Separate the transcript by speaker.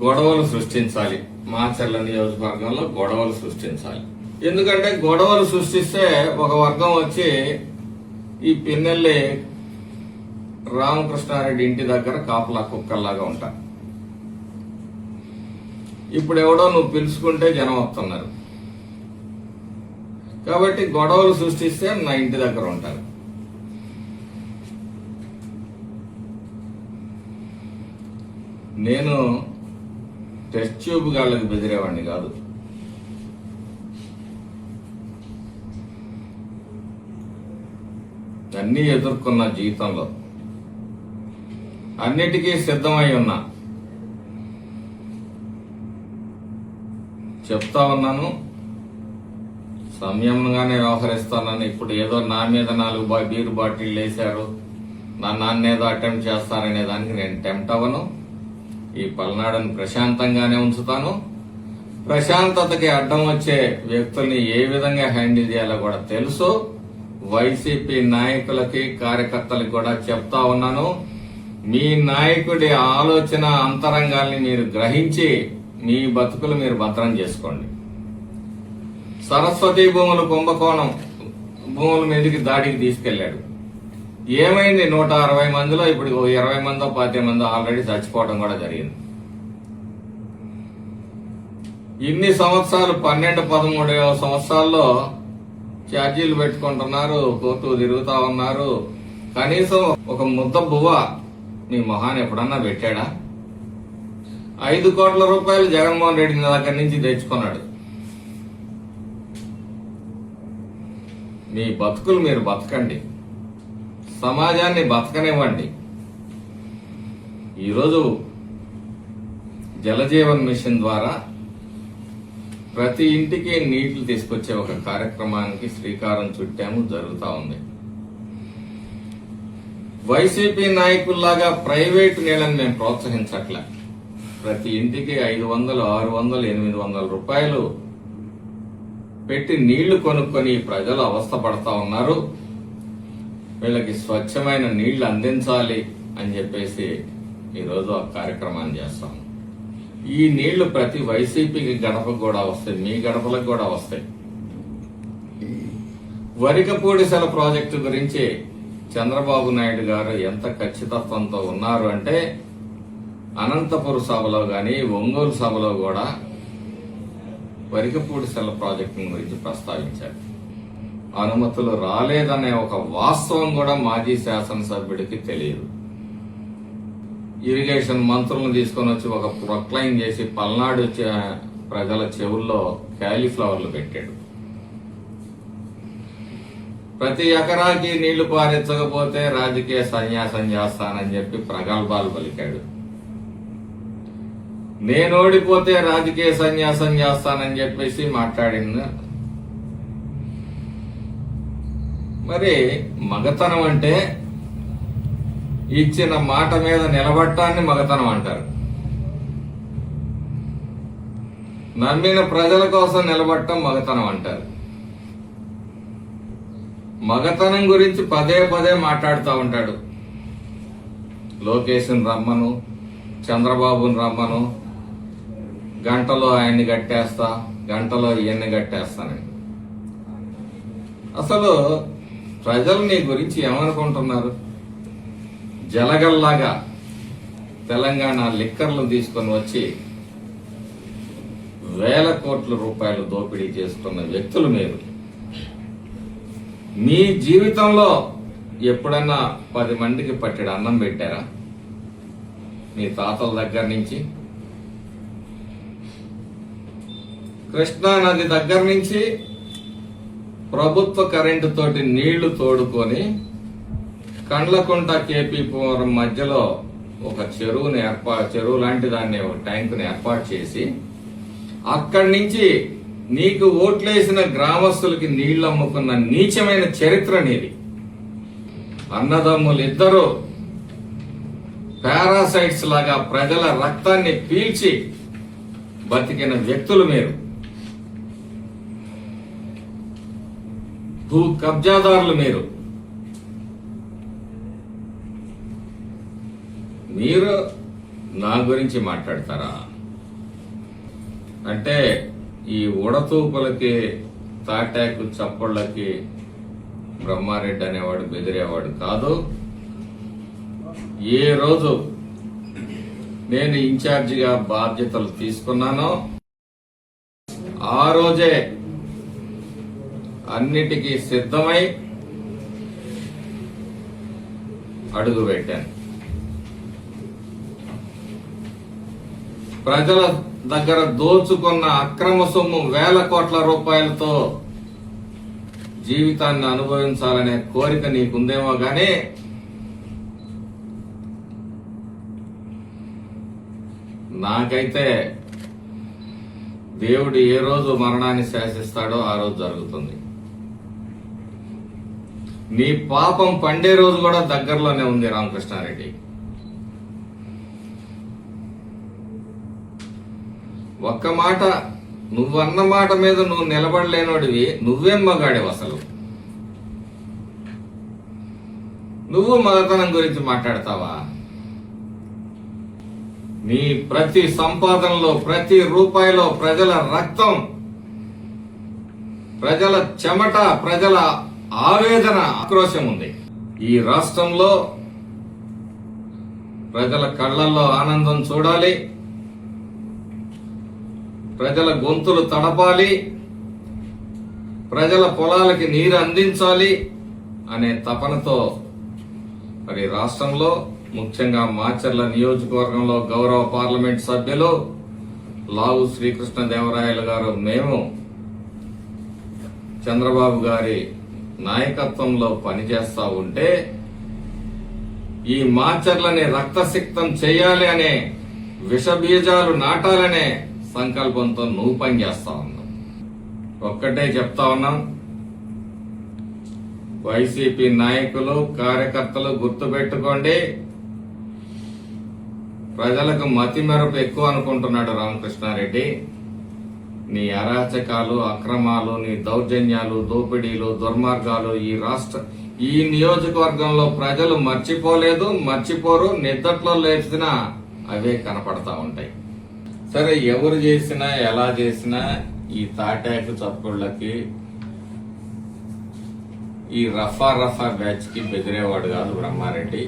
Speaker 1: గొడవలు సృష్టించాలి. మాచర్ల నియోజకవర్గంలో గొడవలు సృష్టించాలి. ఎందుకంటే గొడవలు సృష్టిస్తే ఒక వర్గం వచ్చి ఈ పిన్నెల్లి రామకృష్ణారెడ్డి ఇంటి దగ్గర కాపలా కుక్కల్లాగా ఉంటారు. ఇప్పుడు ఎవడో నువ్వు పిలుచుకుంటే జనం వస్తున్నారు కాబట్టి గొడవలు సృష్టిస్తే నా ఇంటి దగ్గర ఉంటారు. నేను టెస్ట్ ట్యూబ్ గాళ్ళకి బెదిరేవాడిని కాదు. అన్నీ ఎదుర్కొన్న జీవితంలో అన్నిటికీ సిద్ధమై ఉన్నా. చెప్తా ఉన్నాను, సంయమనంగానే వ్యవహరిస్తానని. ఇప్పుడు ఏదో నా మీద 4 బీరు బాటిల్ వేశారు, నా నాన్న ఏదో అటెంప్ట్ చేస్తారనే దానికి నేను టెంప్ట్ అవ్వను. ఈ పల్నాడుని ప్రశాంతంగానే ఉంచుతాను. ప్రశాంతతకి అడ్డం వచ్చే వ్యక్తుల్ని ఏ విధంగా హ్యాండిల్ చేయాలో కూడా తెలుసు. వైసీపీ నాయకులకి కార్యకర్తలకు కూడా చెప్తా ఉన్నాను, మీ నాయకుడి ఆలోచన అంతరంగాల్ని మీరు గ్రహించి మీ బతుకులు మీరు భద్రం చేసుకోండి. సరస్వతి భూములు కుంభకోణం భూముల మీదకి దాడికి తీసుకెళ్లాడు. ఏమైంది? 160 మందిలో ఇప్పుడు 20 మందో 15 మందో ఆల్రెడీ చచ్చిపోవడం కూడా జరిగింది. ఇన్ని సంవత్సరాలు 12-13 సంవత్సరాల్లో ఛార్జీలు పెట్టుకుంటున్నారు, కోర్టు తిరుగుతా ఉన్నారు. కనీసం ఒక ముద్ద బువ్వ నీ మొహాన్ని ఎప్పుడన్నా పెట్టాడా? 5 కోట్ల రూపాయలు జగన్మోహన్ రెడ్డి దగ్గర నుంచి తెచ్చుకున్నాడు. మీ బతుకులు మీరు బతకండి, సమాజాన్ని బతకనివ్వండి. ఈరోజు జలజీవన్ మిషన్ ద్వారా ప్రతి ఇంటికి నీళ్లు తీసుకొచ్చే ఒక కార్యక్రమానికి శ్రీకారం చుట్టాము, జరుగుతా ఉంది. వైసీపీ నాయకుల్లాగా ప్రైవేటు నీళ్లను మేము ప్రోత్సహించట్లే. ప్రతి ఇంటికి 500, 600, 800 రూపాయలు పెట్టి నీళ్లు కొనుక్కొని ప్రజలు అవస్థ పడతా ఉన్నారు. వీళ్ళకి స్వచ్ఛమైన నీళ్లు అందించాలి అని చెప్పేసి ఈరోజు ఆ కార్యక్రమాన్ని చేస్తాం. ఈ నీళ్లు ప్రతి వైసీపీకి గడపకు కూడా వస్తాయి, మీ గడపలకు కూడా వస్తాయి. వరికపూడిసెల ప్రాజెక్టు గురించి చంద్రబాబు నాయుడు గారు ఎంత ఖచ్చితత్వంతో ఉన్నారు అంటే, అనంతపురం సభలో గాని ఒంగోలు సభలో కూడా వరికపూడిసెల ప్రాజెక్టు గురించి ప్రస్తావించారు. అనుమతులు రాలేదనే ఒక వాస్తవం కూడా మాజీ శాసనసభ్యుడికి తెలియదు. ఇరిగేషన్ మంత్రులను తీసుకొని వచ్చి ఒక ప్రొక్లైన్ చేసి పల్నాడు ప్రజల చెవుల్లో క్యాలీఫ్లవర్లు పెట్టాడు. ప్రతి ఎకరాకి నీళ్లు పారించకపోతే రాజకీయ సన్యాసం చేస్తానని చెప్పి ప్రగల్భాలు పలికాడు. నేను ఓడిపోతే రాజకీయ సన్యాసం చేస్తానని చెప్పేసి మాట్లాడింది. మరి మగతనం అంటే ఇచ్చిన మాట మీద నిలబట్టాన్ని మగతనం అంటారు. నమ్మిన ప్రజల కోసం నిలబడటం మగతనం అంటారు. మగతనం గురించి పదే పదే మాట్లాడుతూ ఉంటాడు. లోకేష్ని రమ్మను, చంద్రబాబుని రమ్మను, గంటలో ఆయన్ని కట్టేస్తా, గంటలో ఈయన్ని కట్టేస్తానని. అసలు ప్రజలు నీ గురించి ఏమనుకుంటున్నారు? జలగల్లాగా తెలంగాణ లిక్కర్లు తీసుకొని వచ్చి వేల కోట్ల రూపాయలు దోపిడీ చేసుకున్న వ్యక్తులు మీరు. మీ జీవితంలో ఎప్పుడన్నా 10 మందికి పట్టెడు అన్నం పెట్టారా? మీ తాతల దగ్గర నుంచి కృష్ణా నది దగ్గర నుంచి ప్రభుత్వ కరెంటు తోటి నీళ్లు తోడుకొని కండ్లకుంట కేపీపురం మధ్యలో ఒక చెరువు లాంటి దాన్ని, ఒక ట్యాంకుని ఏర్పాటు చేసి అక్కడి నుంచి నీకు ఓట్లేసిన గ్రామస్తులకి నీళ్లు అమ్ముకున్న నీచమైన చరిత్ర నీది. అన్నదమ్ములు ఇద్దరు పారాసైట్స్ లాగా ప్రజల రక్తాన్ని పీల్చి బతికిన వ్యక్తులు మీరు. భూ కబ్జాదారులు మీరు. మీరు నా గురించి మాట్లాడతారా? అంటే ఈ ఉడతూపులకి తాటాకు చప్పళ్ళకి బ్రహ్మారెడ్డి అనేవాడు బెదిరేవాడు కాదు. ఏ రోజు నేను ఇన్ఛార్జిగా బాధ్యతలు తీసుకున్నానో ఆ రోజే అన్నిటికీ సిద్ధమై అడుగు పెట్టాను. ప్రజల దగ్గర దోచుకున్న అక్రమ సొమ్ము వేల కోట్ల రూపాయలతో జీవితాన్ని అనుభవించాలనే కోరిక నీకుందేమో గానీ నాకైతే దేవుడు ఏ రోజు మరణాన్ని శాసిస్తాడో ఆ రోజు జరుగుతుంది. నీ పాపం పండే రోజు కూడా దగ్గరలోనే ఉంది రామకృష్ణారెడ్డి. ఒక్క మాట, నువ్వన్న మాట మీద నువ్వు నిలబడలేనోడివి. నువ్వేం మగాడివి అసలు? నువ్వు మగతనం గురించి మాట్లాడతావా? నీ ప్రతి సంపాదనలో, ప్రతి రూపాయిలో ప్రజల రక్తం, ప్రజల చెమట, ప్రజల ఆవేదన, ఆక్రోశం ఉంది. ఈ రాష్ట్రంలో ప్రజల కళ్ళల్లో ఆనందం చూడాలి, ప్రజల గొంతులు తడపాలి, ప్రజల పొలాలకి నీరు అందించాలి అనే తపనతో మరి రాష్ట్రంలో ముఖ్యంగా మాచర్ల నియోజకవర్గంలో గౌరవ పార్లమెంట్ సభ్యులు లావు శ్రీకృష్ణదేవరాయలు గారు, మేము చంద్రబాబు గారి నాయకత్వంలో పనిచేస్తా ఉంటే ఈ మాచర్లని రక్తసిక్తం చేయాలి అనే విషబీజాలు నాటాలనే సంకల్పంతో నువ్వు పనిచేస్తా ఉన్నావు. ఒక్కటే చెప్తా ఉన్నాం, వైసీపీ నాయకులు, కార్యకర్తలు గుర్తుపెట్టుకోండి, ప్రజలకు మతి మెరుపు ఎక్కువ అనుకుంటున్నాడు రామకృష్ణారెడ్డి. నీ అరాచకాలు, అక్రమాలు, నీ దౌర్జన్యాలు, దోపిడీలు, దుర్మార్గాలు ఈ నియోజకవర్గంలో ప్రజలు మర్చిపోలేదు, మర్చిపోరు. నిద్దట్లో లేచినా అవే కనపడతా ఉంటాయి. సరే, ఎవరు చేసినా ఎలా చేసినా ఈ తాటాకు చప్పుళ్ళకి, ఈ రఫా బ్యాచ్ కి బెదిరేవాడు కాదు బ్రహ్మారెడ్డి.